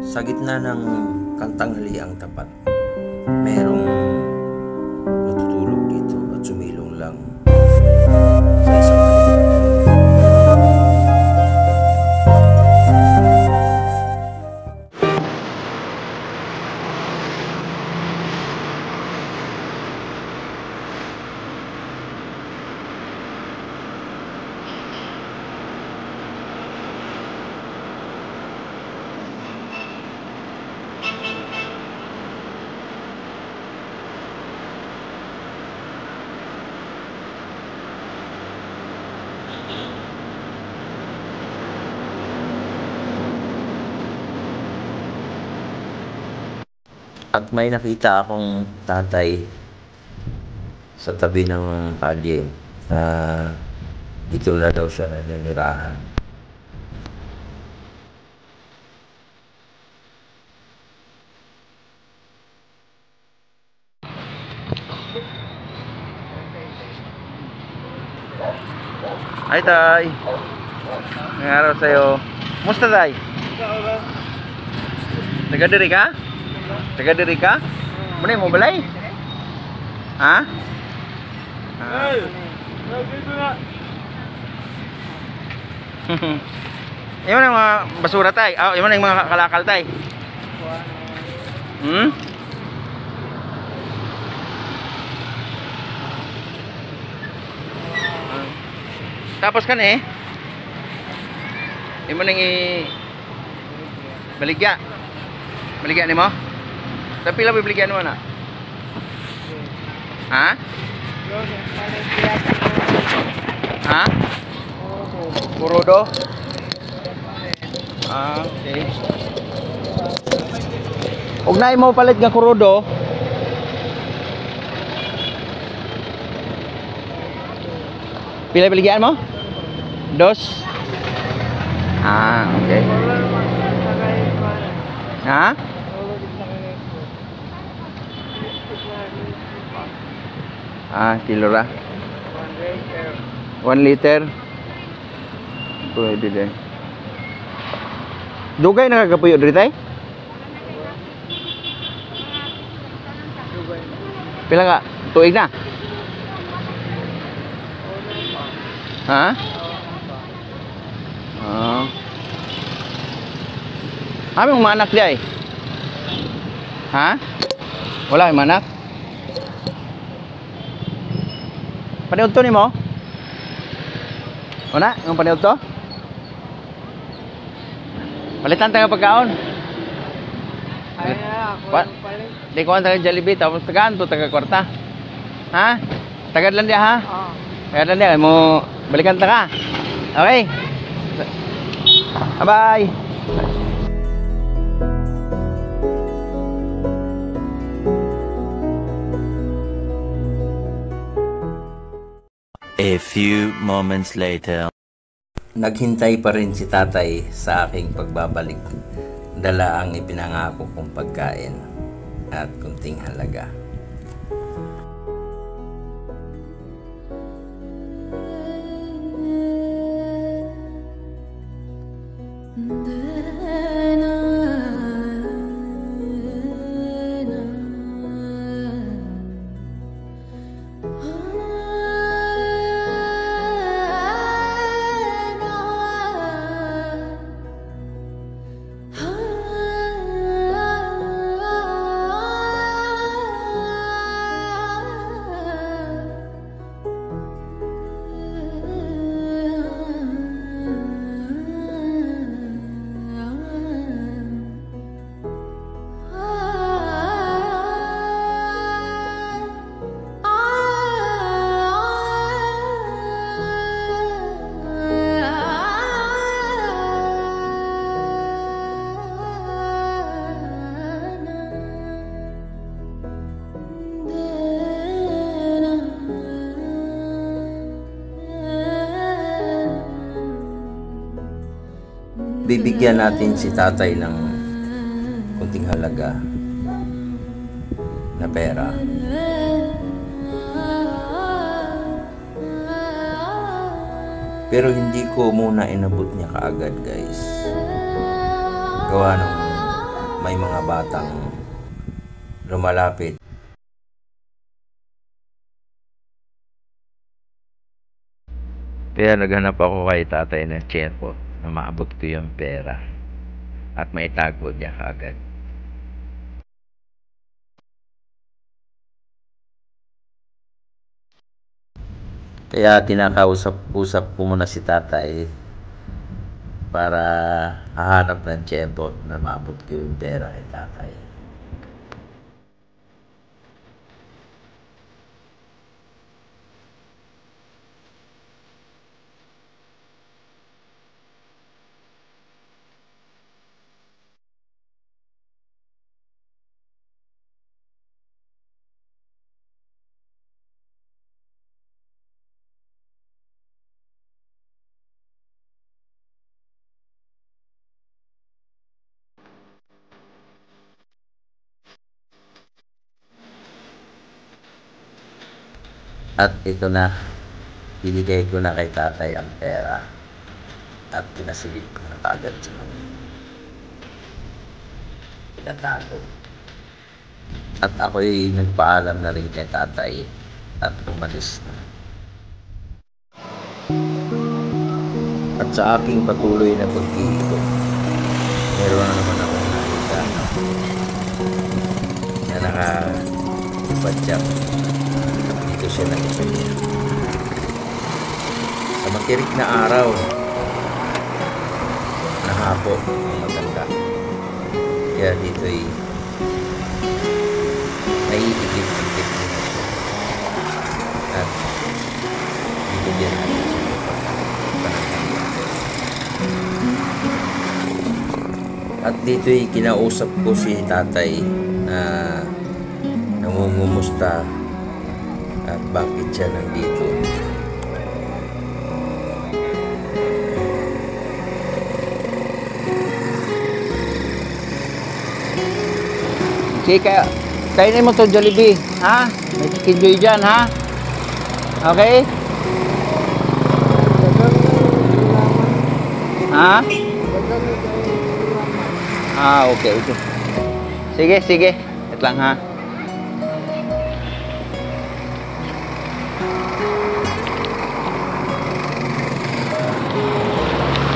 Sa gitna ng kantanghaliang tapat, merong natutulog dito at sumilong lang sa isang balikat. At may nakita akong tatay sa tabi ng kalye na dito na daw siya naninirahan. Hi tay! Ngayong araw sa'yo. Musta tay? Taga diri ka? Taga diri ka? Muna mo balay? Ha? Hey! Dito na! Iyon ang mga basura tay. Iyon ang mga kalakal tay. Tapos kan iyon ang baligya. Baligya ni mo? Tapi lah baligyan mo na. Ha? Ha? Kurodo? Okay. Ug naay mo palit nga kurodo. Pila baligyan mo? Dos? Okay. Ha? Kilo ra. 1 liter. Pwede din. Dugay na kagapuyo diri tay? Pila ka? Tuig na? Ha? Aming mga anak diay? Ha? Wala yung manak? Paniod to ni mo? Una? Yung paniod to? Palitan tayo pagkaon? Ay na, ako yung palit. Di ko ang taga Jollibee, tapos tagaan to, taga kwarta. Ha? Tagad lang diya ha? Oo. Tagad lang diya, mo balikan ta ka. Okay? Bye-bye! A few moments later. Naghintay pa rin si tatay sa aking pagbabalik. Dala ang ipinangako kong pagkain at kunting halaga. Bibigyan natin si tatay ng kunting halaga na pera. Pero hindi ko muna inabot niya kaagad, guys. Gawa ng may mga batang lumalapit. Kaya naghanap ako kay tatay ng tiyempo na maabot ko yung pera at maitago niya kaagad. Kaya tinakausap-usap ko muna si tatay para hahanap ng tiyempo na maabot ko yung pera kay tatay. At ito na, binigay ko na kay tatay ang pera at pinasilip ko na agad sa pinatago. At ako'y nagpaalam na rin kay tatay at umalis na. At sa aking patuloy na pag-iikot, meron na naman akong nakita na naka-ipadyak at dito siya nagpahinga. Sa matirik na araw, nahapo ang matanda. Kaya dito'y naiikip-ikip na siya. At bibigyan natin siya ng pananghalian. At dito'y kinausap ko si tatay na nangungumusta at bakit siya nandito. Sige, kainin mo to Jollibee, ha? May Chicken Joy dyan, ha? Okay? Ha? Okay. Sige. Wait lang, ha?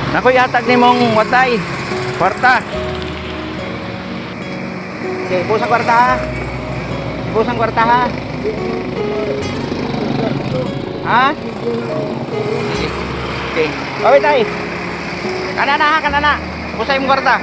Naku, yatag ni mong watay. Kwarta. Okay, pusang kwarta, ha? Pusang kwarta, ha? Ha? Okay. Kawit ay. Kanana, ha? Kanana. Pusay mong kwarta.